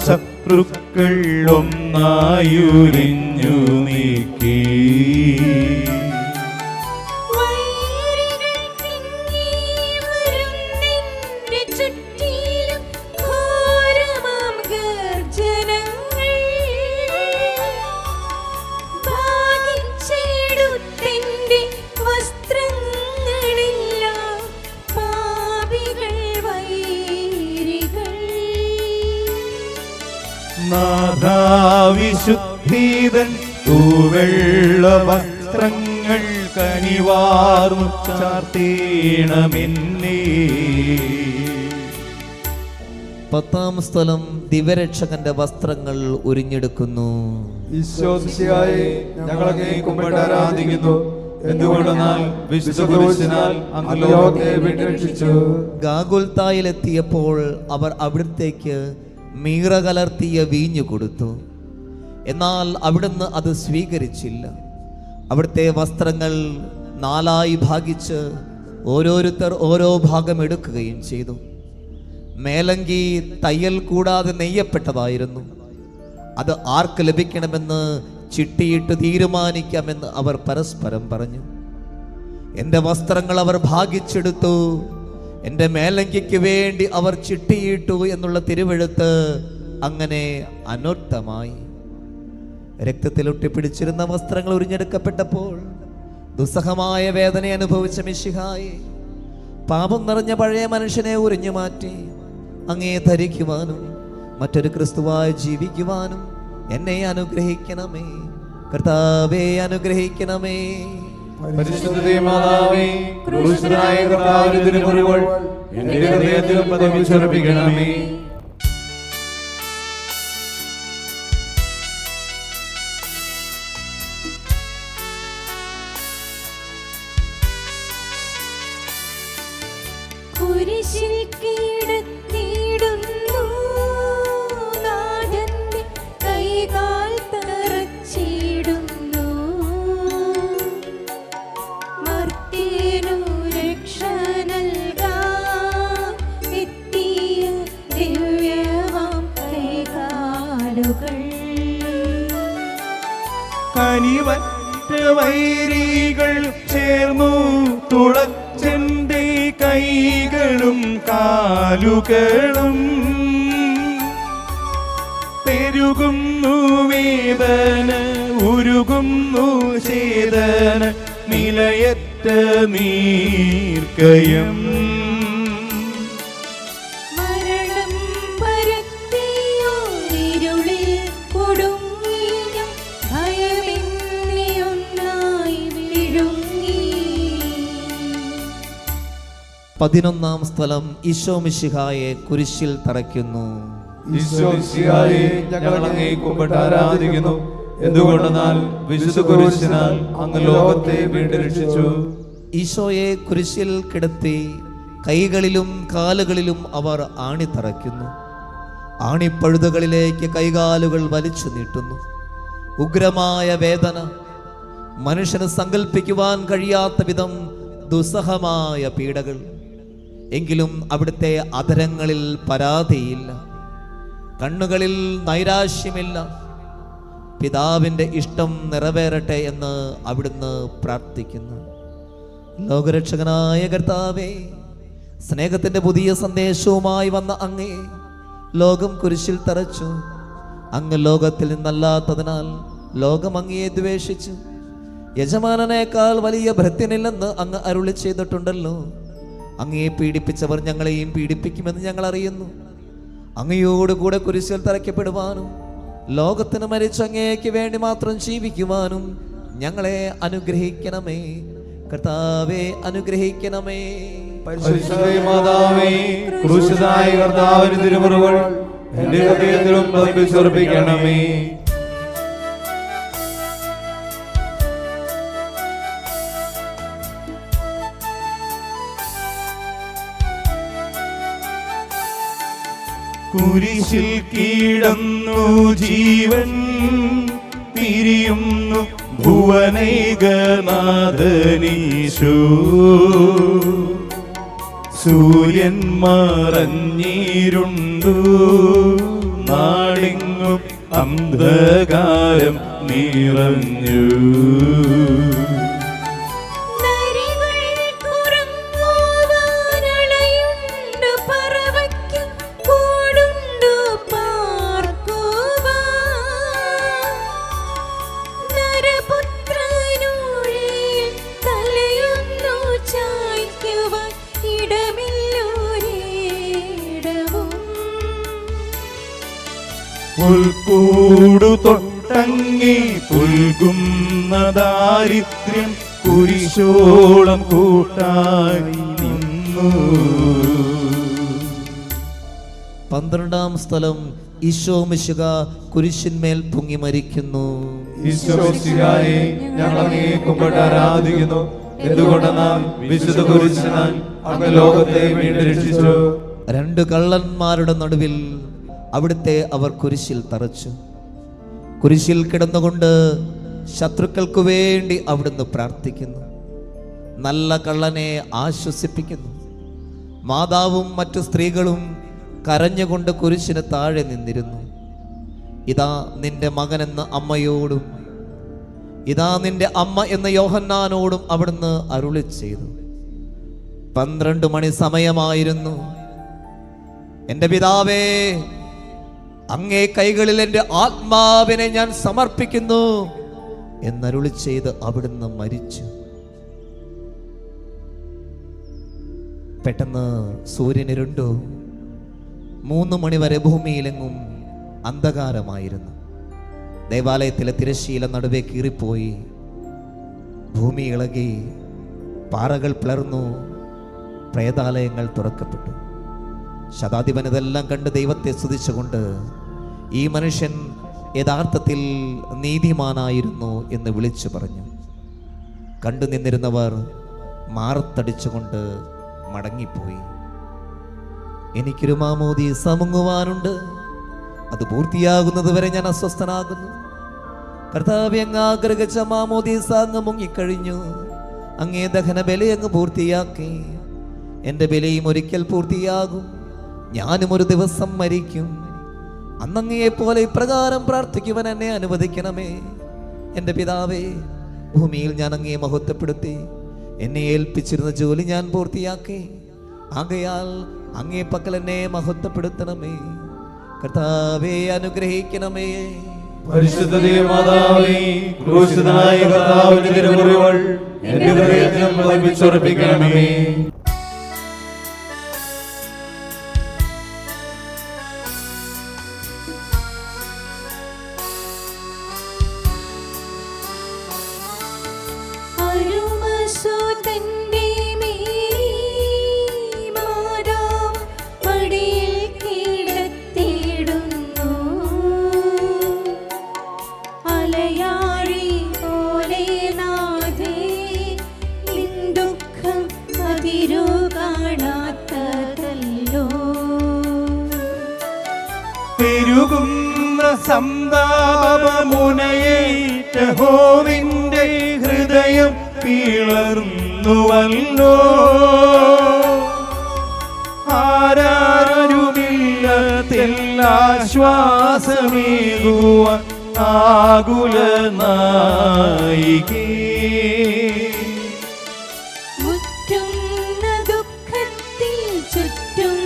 ശത്രുക്കൾ ഒന്നായുരിഞ്ഞു നീക്കി. നാഥാവിശുദ്ധീതൻ തൂവെള്ള വസ്ത്രങ്ങൾ കനിവാർന്നു ചാർത്തീണമെന്നേ. 10-ാം സ്ഥലം ദിവ്യരക്ഷകന്റെ വസ്ത്രങ്ങൾ ഉരിഞ്ഞെടുക്കുന്നു. ഈശോമിശിഹായേ, ഞങ്ങൾ അങ്ങയെ കുമ്പിട്ട് ആരാധിക്കുന്നു. എന്തുകൊണ്ടെന്നാൽ വിശുദ്ധ കുരിശിനാൽ അങ്ങ് ലോകത്തെ വീണ്ടും രക്ഷിച്ചു. ഗാഗുൽത്തായിലെത്തിയപ്പോൾ അവർ അവിടത്തേക്ക് മീറ കലർത്തിയ വീഞ്ഞു കൊടുത്തു. എന്നാൽ അവിടുന്ന് അത് സ്വീകരിച്ചില്ല. അവിടുത്തെ വസ്ത്രങ്ങൾ 4 ഭാഗിച്ച് ഓരോരുത്തർ ഓരോ ഭാഗം എടുക്കുകയും ചെയ്തു. മേലങ്കി തയ്യൽ കൂടാതെ നെയ്യപ്പെട്ടതായിരുന്നു. അത് ആർക്ക് ലഭിക്കണമെന്ന് ചിട്ടിയിട്ട് തീരുമാനിക്കാമെന്ന് അവർ പരസ്പരം പറഞ്ഞു. എൻ്റെ വസ്ത്രങ്ങൾ അവർ ഭാഗിച്ചെടുത്തു, എൻ്റെ മേലങ്കിക്ക് വേണ്ടി അവർ ചിട്ടിയിട്ടു എന്നുള്ള തിരുവെഴുത്ത് അങ്ങനെ അനർത്ഥമായി. രക്തത്തിൽ ഒട്ടിപ്പിടിച്ചിരുന്ന വസ്ത്രങ്ങൾ ഉരിഞ്ഞെടുക്കപ്പെട്ടപ്പോൾ ദുസ്സഹമായ വേദന അനുഭവിച്ച മിശിഹായെ, പാപം നിറഞ്ഞ പഴയ മനുഷ്യനെ ഉരിഞ്ഞു മാറ്റി അങ്ങേ ധരിക്കുവാനും മറ്റൊരു ക്രിസ്തുവായി ജീവിക്കുവാനും എന്നെ അനുഗ്രഹിക്കണമേ. കർത്താവേ, അനുഗ്രഹിക്കണമേ. പരിശുദ്ധ ദൈവമാതാവേ, ക്രൂശിതനായ കർത്താവിന്റെ തിരുമുറിവുകൾ എന്റെ ഹൃദയത്തിൽ പതിപ്പിച്ചുറപ്പിക്കണമേ. കുരിശിൽ കിടത്തിയിടുന്നു നാഥന്റെ കൈകാൽ തറച്ചിടുന്നു. മർത്യനു രക്ഷ നൽകാൻ എത്തിയ ദിവ്യമാം കൈകാലുകൾ. കനിവറ്റ വൈരികൾ ചേർന്നു തുളച്ചെന്റെ കൈകളും കാലുകളും. പെരുകുന്നു വേദന, ഉരുകുന്നു ചേതന, നിലയറ്റ നീർക്കയം. മരണം പരത്തിയോരിരുളിൽ കൊടുങ്ങിയ 11-ാം സ്ഥലം ഈശോ മിശിഹായെ കുരിശിൽ തറയ്ക്കുന്നു. ഈശോ മിശിഹായെ ഞങ്ങൾ അങ്ങേ കുമ്പിട്ട് ആരാധിക്കുന്നു. എന്തുകൊണ്ടെന്നാൽ വിശുദ്ധ കുരിശിനാൽ അങ്ങ് ലോകത്തെ വീണ്ടും രക്ഷിച്ചു. ഈശോയെ കുരിശിൽ കിടത്തി കൈകളിലും കാലുകളിലും അവർ ആണി തറയ്ക്കുന്നു. ആണിപ്പഴുതുകളിലേക്ക് കൈകാലുകൾ വലിച്ചു നീട്ടുന്നു. ഉഗ്രമായ വേദന, മനുഷ്യന് സങ്കല്പിക്കുവാൻ കഴിയാത്ത വിധം ദുസ്സഹമായ പീഡകൾ. എങ്കിലും അവിടുത്തെ അധരങ്ങളിൽ പരാതിയില്ല, കണ്ണുകളിൽ നൈരാശ്യമില്ല. പിതാവിൻ്റെ ഇഷ്ടം നിറവേറട്ടെ എന്ന് അവിടുന്ന് പ്രാർത്ഥിക്കുന്നു. ലോകരക്ഷകനായ കർത്താവേ, സ്നേഹത്തിൻ്റെ പുതിയ സന്ദേശവുമായി വന്ന അങ്ങേ ലോകം കുരിശിൽ തറച്ചു. അങ്ങ് ലോകത്തിൽ നിന്നല്ലാത്തതിനാൽ ലോകം അങ്ങയെ ദ്വേഷിച്ചു. യജമാനനേക്കാൾ വലിയ ഭൃത്യനില്ലെന്ന് അങ്ങ് അരുളി ചെയ്തിട്ടുണ്ടല്ലോ. അങ്ങയെ പീഡിപ്പിച്ചവർ ഞങ്ങളെയും പീഡിപ്പിക്കുമെന്ന് ഞങ്ങൾ അറിയുന്നു. അങ്ങയോടുകൂടെ കുരിശിൽ തറയ്ക്കപ്പെടുവാനും ലോകത്തിന് മരിച്ച അങ്ങേക്ക് വേണ്ടി മാത്രം ജീവിക്കുവാനും ഞങ്ങളെ അനുഗ്രഹിക്കണമേ. കർത്താവേ, അനുഗ്രഹിക്കണമേ. പരിശുദ്ധ മാതാവേ, ക്രൂശിതനായ കർത്താവിന്റെ തിരുമുറിവുകൾ എന്റെ ഹൃദയത്തിലും പതിപ്പിച്ചുറപ്പിക്കണമേ. കുരിശിൽ കീഴന്നു ജീവൻ പിരിയുന്നു ഭുവനൈകനാഥനീശോ. സൂര്യൻ മറഞ്ഞിരുണ്ടു, നാടെങ്ങും അന്ധകാരം നിറഞ്ഞു. പുൽക്കൂടു തൊട്ടങ്ങി പുൽകുന്ന ദാരിദ്ര്യം കുരിശോളം കൂട്ടായി നിന്നു. 12-ാം സ്ഥലം ഈശോ മിശിഹാ കുരിശിന്മേൽ തൂങ്ങി മരിക്കുന്നു. ഈശോ മിശിഹായെ ഞങ്ങൾ അങ്ങേ കുമ്പിട്ട് ആരാധിക്കുന്നു. എന്തുകൊണ്ടെന്നാൽ വിശുദ്ധ കുരിശിനാൽ അങ്ങ് ലോകത്തെ വീണ്ടും രക്ഷിച്ചു. 2 കള്ളന്മാരുടെ നടുവിൽ അവിടുത്തെ അവർ കുരിശിൽ തറച്ചു. കുരിശിൽ കിടന്നുകൊണ്ട് ശത്രുക്കൾക്ക് വേണ്ടി അവിടുന്ന് പ്രാർത്ഥിക്കുന്നു. നല്ല കള്ളനെ ആശ്വസിപ്പിക്കുന്നു. മാതാവും മറ്റു സ്ത്രീകളും കരഞ്ഞുകൊണ്ട് കുരിശിന് താഴെ നിന്നിരുന്നു. ഇതാ നിന്റെ മകനെന്ന അമ്മയോടും ഇതാ നിന്റെ അമ്മ എന്ന യോഹന്നാനോടും അവിടുന്ന് അരുളി ചെയ്തു. 12 മണി സമയമായിരുന്നു. എൻ്റെ പിതാവേ, അങ്ങേ കൈകളിൽ എൻ്റെ ആത്മാവിനെ ഞാൻ സമർപ്പിക്കുന്നു എന്നരുളി ചെയ്ത് അവിടുന്ന് മരിച്ചു. പെട്ടെന്ന് സൂര്യനിരുണ്ടു. 3 മണിവരെ ഭൂമിയിലെങ്ങും അന്ധകാരമായിരുന്നു. ദേവാലയത്തിലെ തിരശ്ശീല നടുവേ കീറിപ്പോയി. ഭൂമി ഇളകി, പാറകൾ പിളർന്നു, പ്രേതാലയങ്ങൾ തുറക്കപ്പെട്ടു. ശതാധിപൻ ഇതെല്ലാം കണ്ട് ദൈവത്തെ സ്തുതിച്ചുകൊണ്ട് ഈ മനുഷ്യൻ യഥാർത്ഥത്തിൽ നീതിമാനായിരുന്നു എന്ന് വിളിച്ചു പറഞ്ഞു. കണ്ടു നിന്നിരുന്നവർ മാറത്തടിച്ചുകൊണ്ട് മടങ്ങിപ്പോയി. എനിക്കൊരു മാമോദീസ മുങ്ങുവാനുണ്ട്, അത് പൂർത്തിയാകുന്നത് വരെ ഞാൻ അസ്വസ്ഥനാകുന്നു. കർത്താവേ, അങ്ങ് ആഗ്രഹിച്ച മാമോദീസ അങ്ങ് മുങ്ങിക്കഴിഞ്ഞു. അങ്ങേ ദഹന ബലി അങ്ങ് പൂർത്തിയാക്കി. എൻ്റെ ബലിയും ഒരിക്കൽ പൂർത്തിയാകും. ഞാനും ഒരു ദിവസം മരിക്കും. അന്നങ്ങയെ പോലെ ഇപ്രകാരം പ്രാർത്ഥിക്കുവാൻ എന്നെ അനുവദിക്കണമേ. എൻ്റെ പിതാവേ, ഭൂമിയിൽ ഞാൻ അങ്ങയെ മഹത്വപ്പെടുത്തി. എന്നെ ഏൽപ്പിച്ചിരുന്ന ജോലി ഞാൻ പൂർത്തിയാക്കി. ആകയാൽ അങ്ങേ പക്കൽ എന്നെ മഹത്വപ്പെടുത്തണമേ. കർത്താവേ, അനുഗ്രഹിക്കണമേ. പരിശുദ്ധ മാതാവേ, ക്രൂശിതനായ കർത്താവിന്റെ തിരുമുറിവുകൾ എന്റെ ഹൃദയത്തിൽ പതിപ്പിച്ചുറപ്പിക്കണമേ. പെരുകുന്ന സന്താപമുനയേറ്റ ഹോവിന്റെ ഹൃദയം പിളർന്നുവല്ലോ. ആരാരുമില്ലാശ്വാസമേകുവാൻ ആകുല നായികേ. മുറ്റുന്ന ദുഃഖത്തിൽ ചുറ്റും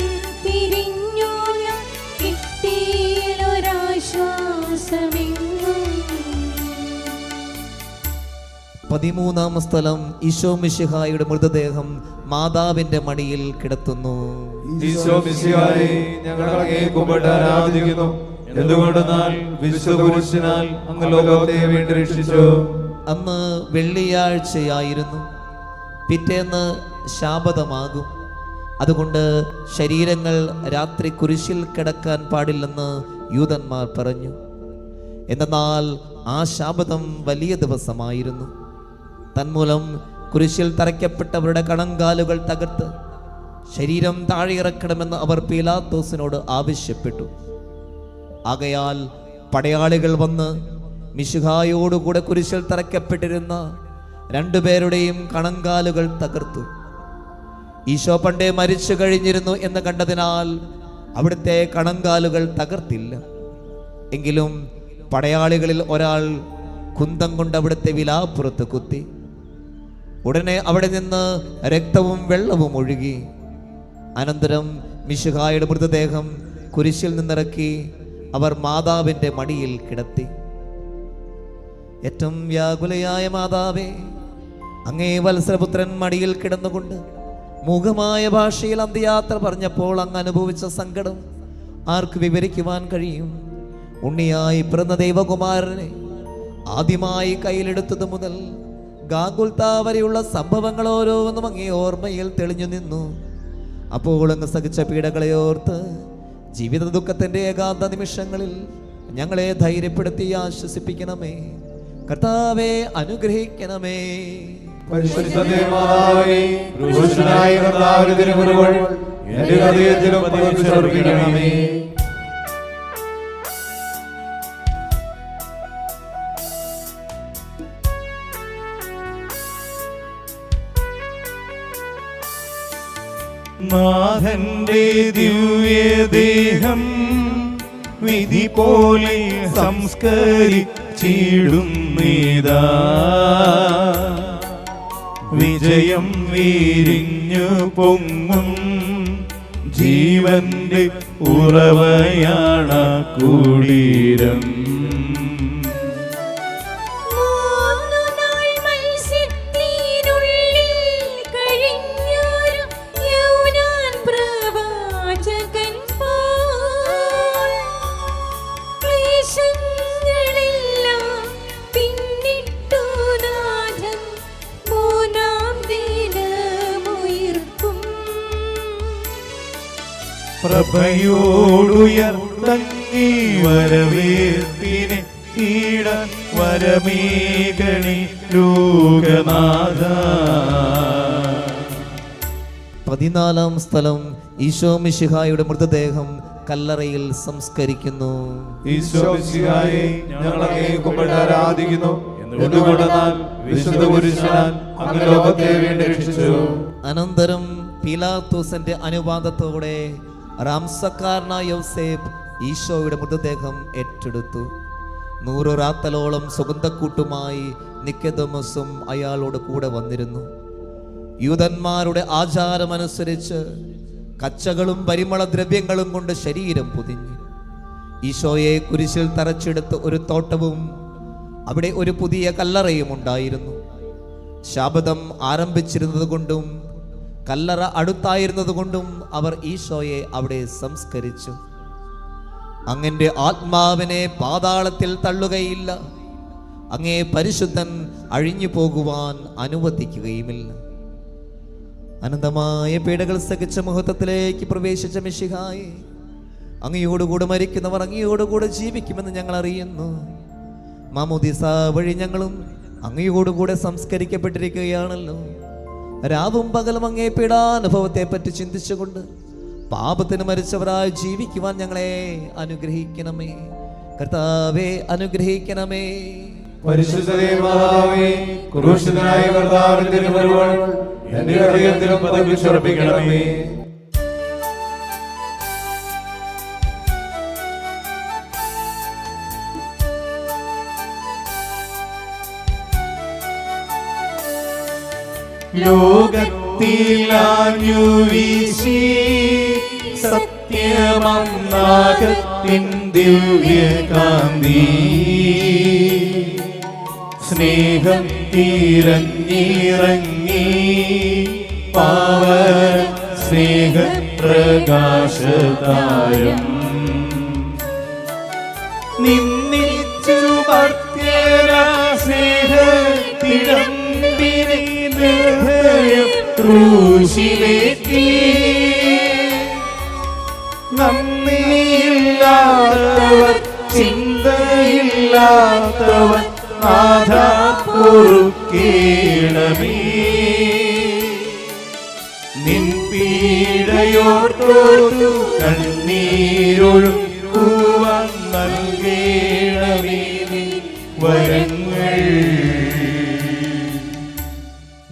തിരിഞ്ഞു ഞാൻ, കിട്ടിയൊരാശ്വാസമെങ്ങും. 13-ാം സ്ഥലം ഈശോ മിശിഹായുടെ മൃതദേഹം മാതാവിന്റെ മടിയിൽ കിടത്തുന്നു. ഈശോ മിശിഹായെ ഞങ്ങൾ അങ്ങയെ കുമ്പിട്ട് ആരാധിക്കുന്നു. എന്തുകൊണ്ടെന്നാൽ വിശുദ്ധ കുരിശിനാൽ അങ്ങ് ലോകത്തെ വീണ്ടും രക്ഷിച്ചു. അന്ന് വെള്ളിയാഴ്ചയായിരുന്നു. പിറ്റേന്ന് ശാബതമാകും. അതുകൊണ്ട് ശരീരങ്ങൾ രാത്രി കുരിശിൽ കിടക്കാൻ പാടില്ലെന്ന് യൂതന്മാർ പറഞ്ഞു. എന്നാൽ ആ ശാബതം വലിയ ദിവസമായിരുന്നു. തന്മൂലം കുരിശിൽ തറയ്ക്കപ്പെട്ടവരുടെ കണങ്കാലുകൾ തകർത്ത് ശരീരം താഴെ ഇറക്കണമെന്ന് അവർ പീലാത്തോസിനോട് ആവശ്യപ്പെട്ടു. ആകയാൽ പടയാളികൾ വന്ന് മിശിഹായോടുകൂടെ കുരിശിൽ തറയ്ക്കപ്പെട്ടിരുന്ന രണ്ടുപേരുടെയും കണങ്കാലുകൾ തകർത്തു. ഈശോ പണ്ടേ മരിച്ചു കഴിഞ്ഞിരുന്നു എന്ന് കണ്ടതിനാൽ അവിടുത്തെ കണങ്കാലുകൾ തകർത്തില്ല. എങ്കിലും പടയാളികളിൽ ഒരാൾ കുന്തം കൊണ്ട് അവിടുത്തെ വിലാപ്പുറത്ത് കുത്തി. ഉടനെ അവിടെ നിന്ന് രക്തവും വെള്ളവും ഒഴുകി. അനന്തരം മിശിഹായുടെ മൃതദേഹം കുരിശിൽ നിന്നിറക്കി അവർ മാതാവിന്റെ മടിയിൽ കിടത്തി. ഏറ്റവും വ്യാകുലയായ മാതാവേ, അങ്ങേ വത്സരപുത്രൻ മടിയിൽ കിടന്നുകൊണ്ട് മൂകമായ ഭാഷയിൽ അന്ത്യയാത്ര പറഞ്ഞപ്പോൾ അങ്ങ് അനുഭവിച്ച സങ്കടം ആർക്ക് വിവരിക്കുവാൻ കഴിയും? ഉണ്ണിയായി പിറന്ന ദൈവകുമാരനെ ആദ്യമായി കയ്യിലെടുത്തത് മുതൽ ഗാഗുൽത്താ വരെയുള്ള സംഭവങ്ങൾ ഓരോന്നും അങ്ങേ ഓർമ്മയിൽ തെളിഞ്ഞു നിന്നു. അപ്പോൾ അങ്ങ് സഹിച്ച പീഡകളെ ഓർത്ത് ജീവിത ദുഃഖത്തിന്റെ ഏകാന്ത നിമിഷങ്ങളിൽ ഞങ്ങളെ ധൈര്യപ്പെടുത്തി ആശ്വസിപ്പിക്കണമേ. കർത്താവേ, അനുഗ്രഹിക്കണമേ. പരിശുദ്ധ മാതാവേ, ക്രൂശനായ കർത്താവിന്റെ തിരുമുറിവുകൾ എന്റെ ഹൃദയത്തിലും പതിപ്പിച്ചുറപ്പിക്കണമേ. നാഥന്റെ ദിവ്യദേഹം വിധി പോലെ സംസ്കരിച്ചിടുന്നീതാ. വിജയം വീരിഞ്ഞു പൊങ്ങും ജീവന്റെ ഉറവയാണ കുടീരം. പ്രഭയോടുയർത്തങ്ങി വരവേൽപ്പിനെ കീഴാൻ വരമേകണി ലോകനാഥ. 14-ാം സ്ഥലം ഈശോ മിശിഹായുടെ മൃതദേഹം കല്ലറയിൽ സംസ്കരിക്കുന്നു. ഈശോ മിശിഹായെ ഞങ്ങൾ അങ്ങയെ കുമ്പിട്ട് ആരാധിക്കുന്നു. എന്തുകൊണ്ടെന്നാൽ വിശുദ്ധ കുരിശിനാൽ അങ്ങ് ലോകത്തെ വീണ്ടും രക്ഷിച്ചു. അനന്തരം പീലാത്തോസിന്റെ അനുവാദത്തോടെ റാംസക്കാരനായ യോസേഫ് ഈശോയുടെ മൃതദേഹം ഏറ്റെടുത്തു. 100 റാത്തലോളം സുഗന്ധക്കൂട്ടുമായി നിക്കോദെമോസും അയാളോട് കൂടെ വന്നിരുന്നു. യൂദന്മാരുടെ ആചാരമനുസരിച്ച് കച്ചകളും പരിമളദ്രവ്യങ്ങളും കൊണ്ട് ശരീരം പൊതിഞ്ഞു. ഈശോയെ കുരിശിൽ തറച്ചെടുത്ത് ഒരു തോട്ടവും അവിടെ ഒരു പുതിയ കല്ലറയും ഉണ്ടായിരുന്നു. ശാബതം ആരംഭിച്ചിരുന്നത് കൊണ്ടും കല്ലറ അടുത്തായിരുന്നത് കൊണ്ടും അവർ ഈശോയെ അവിടെ സംസ്കരിച്ചു. അങ്ങന്റെ ആത്മാവിനെ പാതാളത്തിൽ തള്ളുകയില്ല. അങ്ങേ പരിശുദ്ധൻ അഴിഞ്ഞു പോകുവാൻ അനുവദിക്കുകയുമില്ല. അനന്തമായ പീഡകൾ സഹിച്ച മഹത്വത്തിലേക്ക് പ്രവേശിച്ച മിശിഹായെ, അങ്ങയോടുകൂടെ മരിക്കുന്നവർ അങ്ങയോടുകൂടെ ജീവിക്കുമെന്ന് ഞങ്ങൾ അറിയുന്നു. മാമോദിസ വഴി ഞങ്ങളും അങ്ങയോടുകൂടെ സംസ്കരിക്കപ്പെട്ടിരിക്കുകയാണല്ലോ. രാവും പകലും അങ്ങേ പീഡാനുഭവത്തെ പറ്റി ചിന്തിച്ചുകൊണ്ട് പാപത്തിന് മരിച്ചവരായി ജീവിക്കുവാൻ ഞങ്ങളെ അനുഗ്രഹിക്കണമേ. കർത്താവേ അനുഗ്രഹിക്കണമേ. പരിശുദ്ധ മാതാവേ, ക്രൂശിതനായ കർത്താവിന്റെ തിരുമുറിവുകൾ എന്റെ ഹൃദയത്തിൽ പതിപ്പിച്ചുറപ്പിക്കണമേ. ലോകത്തിലാഞ്ഞു വീശി സത്യമന്നാകത്തിൻ ദിവ്യകാന്തി സ്നേഹം ഇറങ്ങി പാവന സ്നേഹപ്രകാശതാരം നിന്നിച്ചു ഭക്തര സ്നേഹത്തിടം ക്രൂശിലേറ്റി നന്ദിയില്ലാത്തവർ ചിന്തയില്ലാത്തവർ നാഥ പൊറുക്കേണമേ. നിൻ പീഡയോർത്തോരു കണ്ണീരൊഴുക്കുവാൻ നൽകേണമേ വരങ്ങൾ.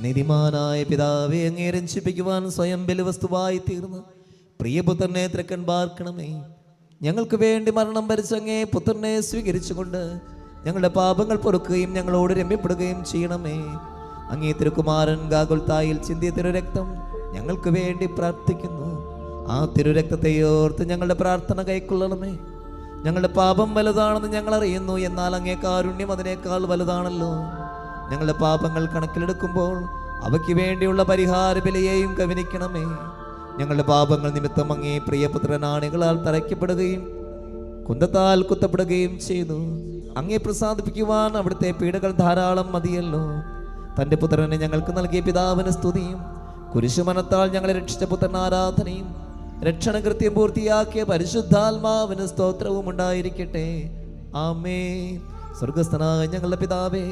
നീതിമാനായ പിതാവേ, അങ്ങേ രഞ്ജിപ്പിക്കുവാൻ സ്വയം ബലിവസ്തുവായി തീർന്ന് പ്രിയപുത്രനെ തൃക്കൺ പാർക്കണമേ. ഞങ്ങൾക്ക് വേണ്ടി മരണം വരിച്ച അങ്ങേ പുത്രനെ സ്വീകരിച്ചുകൊണ്ട് ഞങ്ങളുടെ പാപങ്ങൾ പൊറുക്കുകയും ഞങ്ങളോട് രമ്യപ്പെടുകയും ചെയ്യണമേ. അങ്ങേ തിരുക്കുമാരൻ ഗാഗുൽത്തായിൽ ചിന്തിയ തിരുരക്തം ഞങ്ങൾക്ക് വേണ്ടി പ്രാർത്ഥിക്കുന്നു. ആ തിരുരക്തത്തെ ഓർത്ത് ഞങ്ങളുടെ പ്രാർത്ഥന കൈക്കൊള്ളണമേ. ഞങ്ങളുടെ പാപം വലുതാണെന്ന് ഞങ്ങൾ അറിയുന്നു, എന്നാൽ അങ്ങേ കാരുണ്യം അതിനേക്കാൾ വലുതാണല്ലോ. ഞങ്ങളുടെ പാപങ്ങൾ കണക്കിലെടുക്കുമ്പോൾ അവയ്ക്ക് വേണ്ടിയുള്ള പരിഹാര ബലിയെയും കവനിക്കണമേ. ഞങ്ങളുടെ പാപങ്ങൾ നിമിത്തം അങ്ങേ പ്രിയപുത്രനാണികളാൽ തറയ്ക്കപ്പെടുകയും കുന്തത്താൽ കുത്തപ്പെടുകയും ചെയ്തു. അങ്ങേ പ്രസാദിപ്പിക്കുവാൻ അവിടുത്തെ പീഡകൾ ധാരാളം മതിയല്ലോ. തൻ്റെ പുത്രനെ ഞങ്ങൾക്ക് നൽകിയ പിതാവിന് സ്തുതിയും കുരിശുമനത്താൽ ഞങ്ങളെ രക്ഷിച്ച പുത്രൻ ആരാധനയും രക്ഷണകൃത്യം പൂർത്തിയാക്കിയ പരിശുദ്ധാത്മാവിന് സ്തോത്രവും ഉണ്ടായിരിക്കട്ടെ. ആമേൻ. സ്വർഗസ്ഥനായ ഞങ്ങളുടെ പിതാവേ,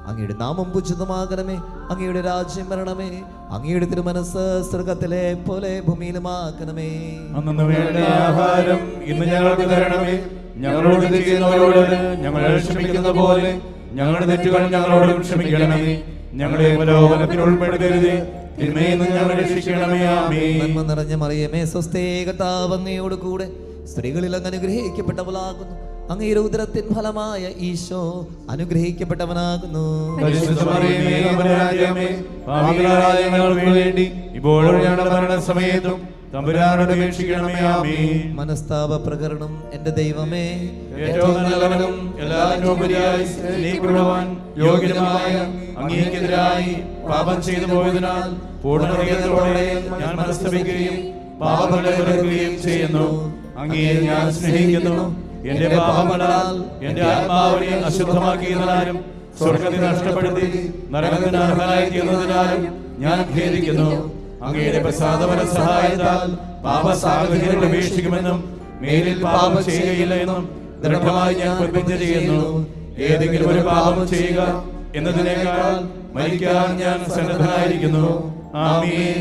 അങ്ങയുടെ നാമം പൂജിതമാകണമേ. അങ്ങയുടെ രാജ്യം വരണമേ. അങ്ങയുടെ തിരുമനസ് സ്വർഗത്തിലെ പോലെ ഭൂമിയിലുമാക്കണമേ. അന്നു വേണ്ട ആഹാരം ഇന്ന് ഞങ്ങൾക്ക് തരണമേ. ഞങ്ങളോട് ചെയ്യുന്നവരോട് ഞങ്ങൾ ക്ഷമിക്കുന്ന പോലെ ഞങ്ങളുടെ തെറ്റുകൾ ഞങ്ങളോട് ക്ഷമിക്കണമേ. ഞങ്ങളെ പ്രലോഭനത്തിൽ ഉൾപ്പെടുത്തരുതേ, തിന്മയിൽ നിന്ന് ഞങ്ങളെ രക്ഷിക്കണമേ. ആമേൻ. നന്മ നിറഞ്ഞ മറിയമേ, സ്വസ്തേ, കർത്താവ് അങ്ങയോട് കൂടെ സ്ത്രീകളിൽ അങ്ങ് അനുഗ്രഹിക്കപ്പെട്ടവളാകുന്നു. അങ്ങയുടെ ഉദരത്തിൻ ഫലമായ ഈശോ അനുഗ്രഹിക്കപ്പെട്ടവനാകുന്നു. മനസ്താപ പ്രകരണം എന്റെ ദൈവമേ, ഏറ്റവും നല്ലവനും എല്ലാവരുപരിയായി സ്നേഹിക്കപ്പെടുവാൻ യോഗ്യമായ അങ്ങേക്കെതിരായി പാപം ചെയ്തു പോയതിനാൽ പൂർണ്ണഹൃദയത്തോടെ ഞാൻ മനസ്തപിക്കുകയും പാപങ്ങളെ വെറുക്കുകയും ചെയ്യുന്നു. അങ്ങയെ ഞാൻ സ്നേഹിക്കുന്നു. എന്റെ പാപങ്ങളാൽ എന്റെ ആത്മാവിനെ അശുദ്ധമാക്കിയതിനാലും സ്വർഗത്തെ നഷ്ടപ്പെടുത്തി നരകത്തിന് അർഹനായി തീർന്നതിനാലും ഞാൻ ഖേദിക്കുന്നു. അങ്ങയുടെ പ്രസാദപര സഹായത്താൽ പാപസാഹചര്യങ്ങൾ ഉപേക്ഷിക്കുമെന്നും മേലിൽ പാപം ചെയ്യുകയില്ല എന്നും ദൃഢമായി ഞാൻ പ്രതിജ്ഞ ചെയ്യുന്നു. ഏതെങ്കിലും ഒരു പാപം ചെയ്യുക എന്നതിനേക്കാൾ മരിക്കാൻ ഞാൻ സന്നദ്ധനായിരിക്കുന്നു. ആമേൻ.